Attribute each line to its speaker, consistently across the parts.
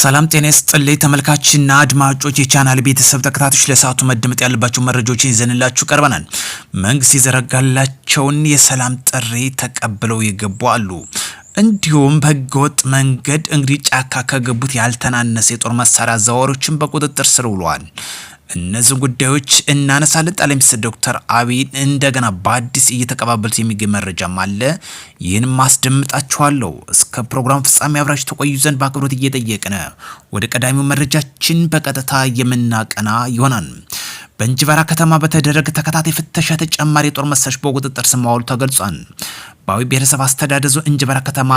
Speaker 1: ሰላም ጤና ይስጥልኝ ተመልካችና አድማጮች የቻናል ቤተሰብ ተከታታዮች ለሰዓቱ መደመጥ ያለባቸው መረጃዎችን ይዘንላችሁ ቀርበናል። መንግስት የዘረጋላቸውን የሰላም ጥሪ ተቀብለው የገቡ አሉ። እንዲሁም በህገወጥ መንገድ እንግዲህ ጫካ ከገቡት ያልተናነሰ የጦር መሳሪያ አዘዋዋሪዎችን በቁጥጥር ስር ውለዋል። እነዚህ ጉዳዮች እናነሳለን። ጠቅላይ ሚኒስትር ዶክተር አብይ እንደገና በአዲስ እየተቀባበሉት የሚገኝ መረጃም አለ። ይህን ማስደምጣችኋለሁ። እስከ ፕሮግራም ፍጻሜ አብራችሁ ተቆዩ ዘንድ በአክብሮት እየጠየቅን ወደ ቀዳሚው መረጃችን በቀጥታ የምናቀና ይሆናል። በእንጅባራ ከተማ በተደረገ ተከታታይ ፍተሻ ተጨማሪ የጦር መሳሪያዎች በቁጥጥር ስር መዋሉ ተገልጿል። በአዊ ብሔረሰብ አስተዳደር ዞን እንጅባራ ከተማ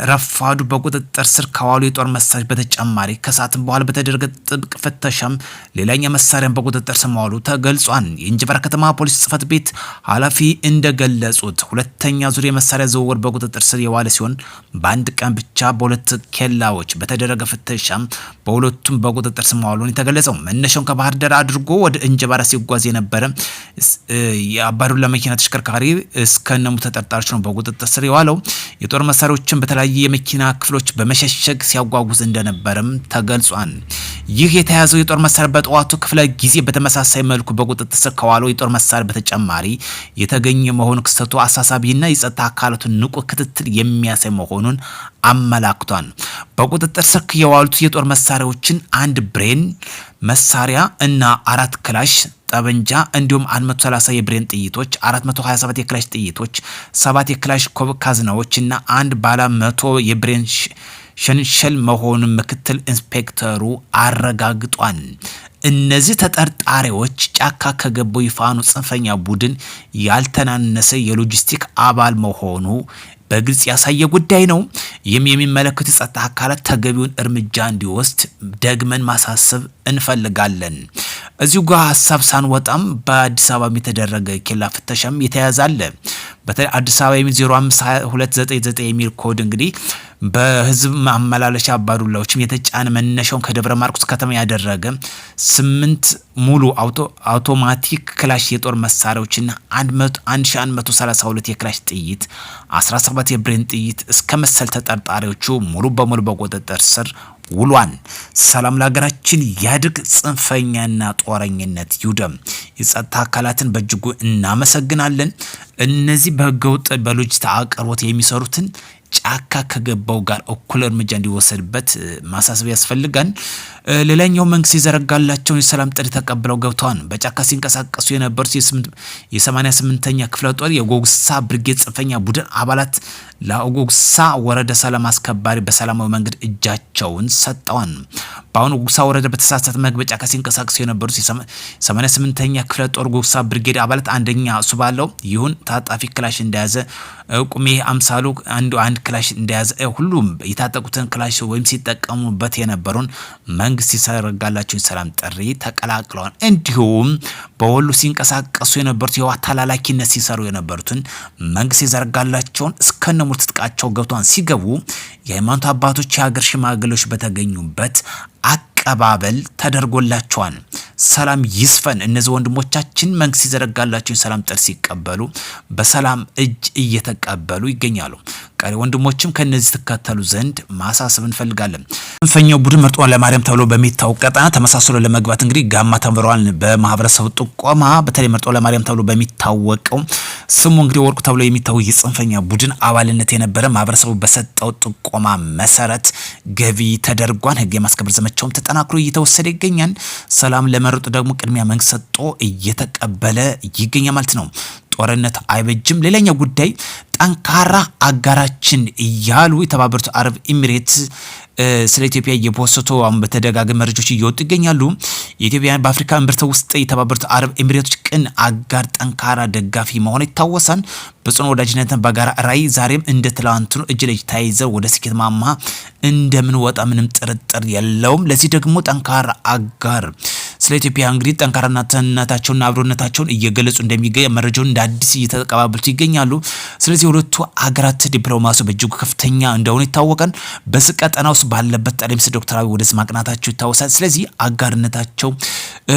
Speaker 1: ረፋዱ በቁጥጥር ስር ከዋሉ የጦር መሳሪያዎች በተጨማሪ ከሰዓትም በኋላ በተደረገ ጥብቅ ፍተሻም ሌላኛ መሳሪያን በቁጥጥር ስር መዋሉ ተገልጿል። የእንጅባራ ከተማ ፖሊስ ጽሕፈት ቤት ኃላፊ እንደገለጹት ሁለተኛ ዙር የመሳሪያ ዝውውር በቁጥጥር ስር የዋለ ሲሆን በአንድ ቀን ብቻ በሁለት ኬላዎች በተደረገ ፍተሻም በሁለቱም በቁጥጥር ስር መዋሉን የተገለጸው መነሻውን ከባህር ዳር አድርጎ ወደ እንጅባራ ሲጓዝ የነበረ የአባዱላ መኪና ተሽከርካሪ እስከነሙ ተጠርጣሪዎች ነው በቁጥጥር ስር የዋለው። የጦር መሳሪያዎችን በተለያየ የመኪና ክፍሎች በመሸሸግ ሲያጓጉዝ እንደነበረም ተገልጿል። ይህ የተያዘው የጦር መሳሪያ በጠዋቱ ክፍለ ጊዜ በተመሳሳይ መልኩ በቁጥጥር ስር ከዋለው የጦር መሳሪያ በተጨማሪ የተገኘ መሆኑ ክስተቱ አሳሳቢና የጸጥታ አካላቱን ንቁ ክትትል የሚያሳይ መሆኑን አመላክቷል። በቁጥጥር ስር የዋሉት የጦር መሳሪያዎችን አንድ ብሬን መሳሪያ እና 4 ክላሽ ጠበንጃ እንዲሁም 130 የብሬን ጥይቶች፣ 427 የክላሽ ጥይቶች፣ 7 የክላሽ ኮብ ካዝናዎች እና አንድ ባለ 100 የብሬን ሸንሸል መሆኑን ምክትል ኢንስፔክተሩ አረጋግጧል። እነዚህ ተጠርጣሪዎች ጫካ ከገባው የፋኖ ጽንፈኛ ቡድን ያልተናነሰ የሎጂስቲክ አባል መሆኑ በግልጽ ያሳየ ጉዳይ ነው። ይህም የሚመለከቱ የጸጥታ አካላት ተገቢውን እርምጃ እንዲወስድ ደግመን ማሳሰብ እንፈልጋለን። እዚሁ ጋር ሀሳብ ሳንወጣም በአዲስ አበባ የተደረገ ኬላ ፍተሻም የተያዛለ። በተለይ አዲስ አበባ 05299 የሚል ኮድ እንግዲህ በህዝብ ማመላለሻ አባዱላዎችም የተጫነ መነሻውን ከደብረ ማርቆስ ከተማ ያደረገ 8 ሙሉ አውቶማቲክ ክላሽ የጦር መሳሪያዎችና 1132 የክላሽ ጥይት፣ 17 የብሬን ጥይት እስከ መሰል ተጠርጣሪዎቹ ሙሉ በሙሉ በቁጥጥር ስር ውሏን። ሰላም ለሀገራችን ያድግ፣ ጽንፈኛና ጦረኝነት ይውደም። የጸጥታ አካላትን በእጅጉ እናመሰግናለን። እነዚህ በህገወጥ በሎጂስቲክ አቅርቦት የሚሰሩትን ጫካ ከገባው ጋር እኩል እርምጃ እንዲወሰድበት ማሳሰብ ያስፈልጋል። ሌላኛው መንግስት የዘረጋላቸውን የሰላም ጥሪ ተቀብለው ገብተዋል። በጫካ ሲንቀሳቀሱ የነበሩት የ88ኛ ክፍለ ጦር የጎግሳ ብርጌድ ጽንፈኛ ቡድን አባላት ለጎግሳ ወረዳ ሰላም አስከባሪ በሰላማዊ መንገድ እጃቸውን ሰጠዋል። በአሁኑ ጎግሳ ወረዳ በተሳሳተ መግበጫ ሲንቀሳቀሱ የነበሩት የ88ኛ ክፍለ ጦር ጎግሳ ብርጌድ አባላት አንደኛ እሱ ባለው ይሁን ታጣፊ ክላሽ እንደያዘ ቁሜ አምሳሉ አንድ ክላሽ እንደያዘ ሁሉም የታጠቁትን ክላሽ ወይም ሲጠቀሙበት የነበሩን መንግስት የዘረጋላቸውን ሰላም ጥሪ ተቀላቅለዋል። እንዲሁም በወሎ ሲንቀሳቀሱ የነበሩት የህወሓት ተላላኪነት ሲሰሩ የነበሩትን መንግስት የዘረጋላቸውን እስከነሙሉ ትጥቃቸው ገብተዋል። ሲገቡ የሃይማኖት አባቶች፣ የሀገር ሽማግሌዎች በተገኙበት አቀባበል ተደርጎላቸዋል። ሰላም ይስፈን። እነዚህ ወንድሞቻችን መንግስት የዘረጋላቸውን ሰላም ጥሪ ሲቀበሉ በሰላም እጅ እየተቀበሉ ይገኛሉ። ቀሪ ወንድሞችም ከነዚህ ተከተሉ ዘንድ ማሳሰብ እንፈልጋለን። ጽንፈኛው ቡድን መርጦ ለማርያም ተብሎ በሚታወቅ ቀጠና ተመሳስሎ ለመግባት እንግዲህ ጋማ ተንበረዋል። በማህበረሰቡ ጥቆማ በተለይ መርጦ ለማርያም ተብሎ በሚታወቀው ስሙ እንግዲህ ወርቁ ተብሎ የሚታወቅ የጽንፈኛ ቡድን አባልነት የነበረ ማህበረሰቡ በሰጠው ጥቆማ መሰረት ገቢ ተደርጓል። ህግ የማስከበር ዘመቻውም ተጠናክሮ እየተወሰደ ይገኛል። ሰላም ለመረጡ ደግሞ ቅድሚያ መንግስት ሰጥቶ እየተቀበለ ይገኛል ማለት ነው። ጦርነት አይበጅም። ሌላኛው ጉዳይ ጠንካራ አጋራችን እያሉ የተባበሩት አረብ ኤሚሬት ስለ ኢትዮጵያ የፖስቶ በተደጋጋሚ መረጃዎች እየወጡ ይገኛሉ። የኢትዮጵያ በአፍሪካ እምብርት ውስጥ የተባበሩት አረብ ኤሚሬቶች ቅን አጋር፣ ጠንካራ ደጋፊ መሆኑ ይታወሳል። በጽኑ ወዳጅነትን በጋራ ራዕይ ዛሬም እንደ ትላንቱ እጅ ለእጅ ተያይዘው ወደ ስኬት ማማ እንደምንወጣ ምንም ጥርጥር የለውም። ለዚህ ደግሞ ጠንካራ አጋር ስለ ኢትዮጵያ እንግዲህ ጠንካራነታቸውና አብሮነታቸውን እየገለጹ እንደሚገኝ መረጃውን እንደ አዲስ እየተቀባበሉት ይገኛሉ። ስለዚህ ሁለቱ አገራት ዲፕሎማሲ በእጅጉ ከፍተኛ እንደሆነ ይታወቃል። በስቀጠና ውስጥ ባለበት ጠቅላይ ሚኒስትር ዶክተር አብይ ወደ ማቅናታቸው ይታወሳል። ስለዚህ አጋርነታቸው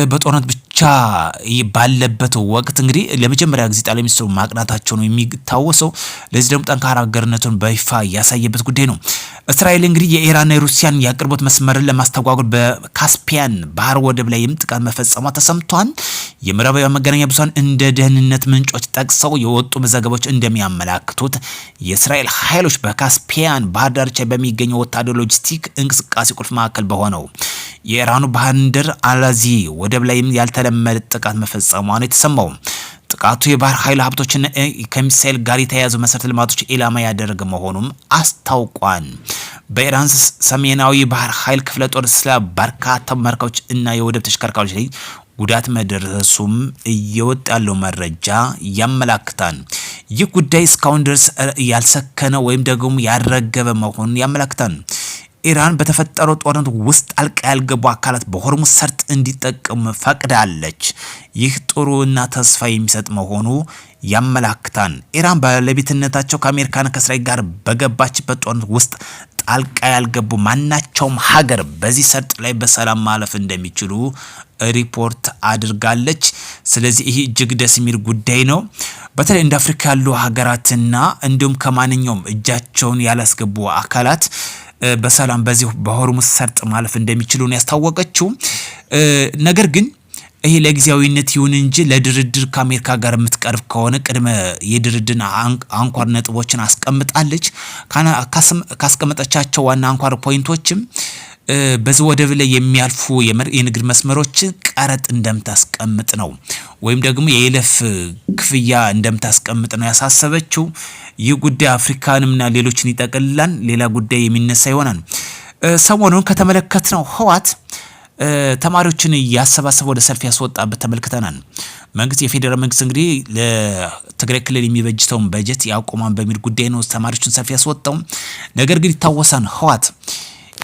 Speaker 1: በጦርነት ብቻ ባለበት ወቅት እንግዲህ ለመጀመሪያ ጊዜ ጠቅላይ ሚኒስትሩ ማቅናታቸው ነው የሚታወሰው። ለዚህ ደግሞ ጠንካራ አገርነቱን በይፋ ያሳየበት ጉዳይ ነው። እስራኤል እንግዲህ የኢራንና የሩሲያን የአቅርቦት መስመርን ለማስተጓጎል በካስፒያን ባህር ወደብ ላይ ጥቃት መፈጸሟ ተሰምቷል። የምዕራባውያን መገናኛ ብዙሃን እንደ ደህንነት ምንጮች ጠቅሰው የወጡ ዘገባዎች እንደሚያመላክቱት የእስራኤል ኃይሎች በካስፒያን ባህር ዳርቻ በሚገኘው ወታደራዊ ሎጂስቲክ እንቅስቃሴ ቁልፍ ማዕከል በሆነው የኢራኑ ባንደር አላዚ ወደብ ላይ ያልተለመደ ጥቃት መፈጸሟ ነው የተሰማው። ጥቃቱ የባህር ኃይል ሀብቶችን ከሚሳኤል ጋር የተያያዙ መሰረተ ልማቶች ኢላማ ያደረገ መሆኑም አስታውቋል። በኢራን ሰሜናዊ ባህር ኃይል ክፍለ ጦር ስለ በርካታ መርከቦች እና የወደብ ተሽከርካሪዎች ላይ ጉዳት መድረሱም እየወጣ ያለው መረጃ ያመላክታል። ይህ ጉዳይ እስካሁን ድረስ ያልሰከነ ወይም ደግሞ ያልረገበ መሆኑን ያመላክታል። ኢራን በተፈጠረው ጦርነት ውስጥ ጣልቃ ያልገቡ አካላት በሆርሙዝ ሰርጥ እንዲጠቀሙ ፈቅዳለች። ይህ ጥሩና ተስፋ የሚሰጥ መሆኑ ያመላክታል። ኢራን ባለቤትነታቸው ከአሜሪካና ከእስራኤል ጋር በገባችበት ጦርነት ውስጥ ጣልቃ ያልገቡ ማናቸውም ሀገር በዚህ ሰርጥ ላይ በሰላም ማለፍ እንደሚችሉ ሪፖርት አድርጋለች። ስለዚህ ይህ እጅግ ደስ የሚል ጉዳይ ነው። በተለይ እንደ አፍሪካ ያሉ ሀገራትና እንዲሁም ከማንኛውም እጃቸውን ያላስገቡ አካላት በሰላም በዚህ በሆርሙዝ ሰርጥ ማለፍ እንደሚችሉ ነው ያስታወቀችው። ነገር ግን ይሄ ለጊዜያዊነት ይሁን እንጂ ለድርድር ከአሜሪካ ጋር የምትቀርብ ከሆነ ቅድመ የድርድርና አንኳር ነጥቦችን አስቀምጣለች። ካስቀመጠቻቸው ዋና አንኳር ፖይንቶችም በዚህ ወደብ ላይ የሚያልፉ የንግድ መስመሮችን ቀረጥ እንደምታስቀምጥ ነው፣ ወይም ደግሞ የይለፍ ክፍያ እንደምታስቀምጥ ነው ያሳሰበችው። ይህ ጉዳይ አፍሪካንምና ሌሎችን ይጠቅልላል። ሌላ ጉዳይ የሚነሳ ይሆናል። ሰሞኑን ከተመለከትነው ህወሓት ተማሪዎችን እያሰባሰበ ወደ ሰልፍ ያስወጣበት ተመልክተናል። መንግስት የፌዴራል መንግስት እንግዲህ ለትግራይ ክልል የሚበጅተውን በጀት ያቆማን በሚል ጉዳይ ነው ተማሪዎችን ሰልፍ ያስወጣው። ነገር ግን ይታወሳል ህወሓት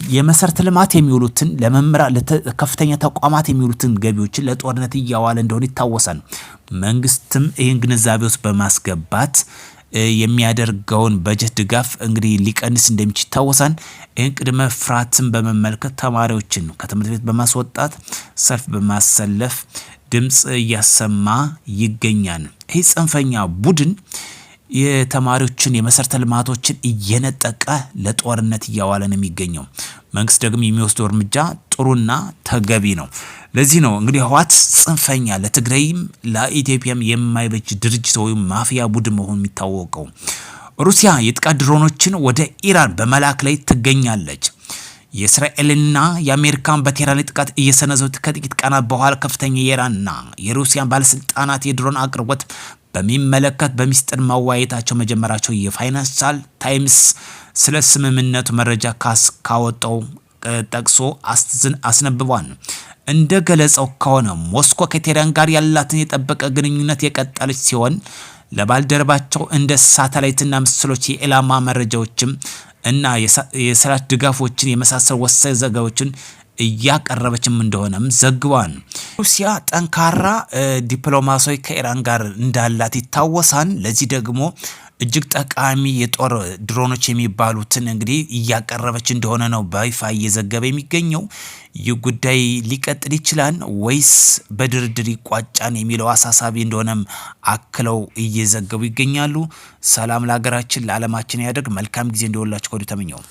Speaker 1: የመሰረተ ልማት የሚውሉትን ለመምራት ለከፍተኛ ተቋማት የሚውሉትን ገቢዎችን ለጦርነት እያዋለ እንደሆነ ይታወሳል። መንግስትም ይህን ግንዛቤ ውስጥ በማስገባት የሚያደርገውን በጀት ድጋፍ እንግዲህ ሊቀንስ እንደሚችል ይታወሳል። ይህን ቅድመ ፍርሃትን በመመልከት ተማሪዎችን ከትምህርት ቤት በማስወጣት ሰልፍ በማሰለፍ ድምጽ እያሰማ ይገኛል። ይህ ጽንፈኛ ቡድን የተማሪዎችን የመሰረተ ልማቶችን እየነጠቀ ለጦርነት እያዋለ ነው የሚገኘው። መንግስት ደግሞ የሚወስደው እርምጃ ጥሩና ተገቢ ነው። ለዚህ ነው እንግዲህ ህወሓት ጽንፈኛ ለትግራይም ለኢትዮጵያም የማይበጅ ድርጅት ወይም ማፊያ ቡድን መሆኑ የሚታወቀው። ሩሲያ የጥቃት ድሮኖችን ወደ ኢራን በመላክ ላይ ትገኛለች። የእስራኤልና የአሜሪካን በቴህራን ጥቃት እየሰነዘሩ ከጥቂት ቀናት በኋላ ከፍተኛ የኢራንና የሩሲያን ባለስልጣናት የድሮን አቅርቦት በሚመለከት በሚስጥር መዋየታቸው መጀመራቸው የፋይናንሻል ታይምስ ስለ ስምምነቱ መረጃ ካወጣው ጠቅሶ አስነብቧል። እንደ ገለጸው ከሆነ ሞስኮ ከቴህራን ጋር ያላትን የጠበቀ ግንኙነት የቀጠለች ሲሆን ለባልደረባቸው እንደ ሳተላይትና ምስሎች የኢላማ መረጃዎችም እና የሰላት ድጋፎችን የመሳሰሉ ወሳኝ ዘገባዎችን እያቀረበችም እንደሆነም ዘግቧል። ሩሲያ ጠንካራ ዲፕሎማሲያዊ ከኢራን ጋር እንዳላት ይታወሳል። ለዚህ ደግሞ እጅግ ጠቃሚ የጦር ድሮኖች የሚባሉትን እንግዲህ እያቀረበች እንደሆነ ነው በይፋ እየዘገበ የሚገኘው። ይህ ጉዳይ ሊቀጥል ይችላል ወይስ በድርድር ይቋጫን የሚለው አሳሳቢ እንደሆነም አክለው እየዘገቡ ይገኛሉ። ሰላም ለሀገራችን ለዓለማችን ያደርግ። መልካም ጊዜ እንደወላችሁ ከወዲሁ ተመኘው።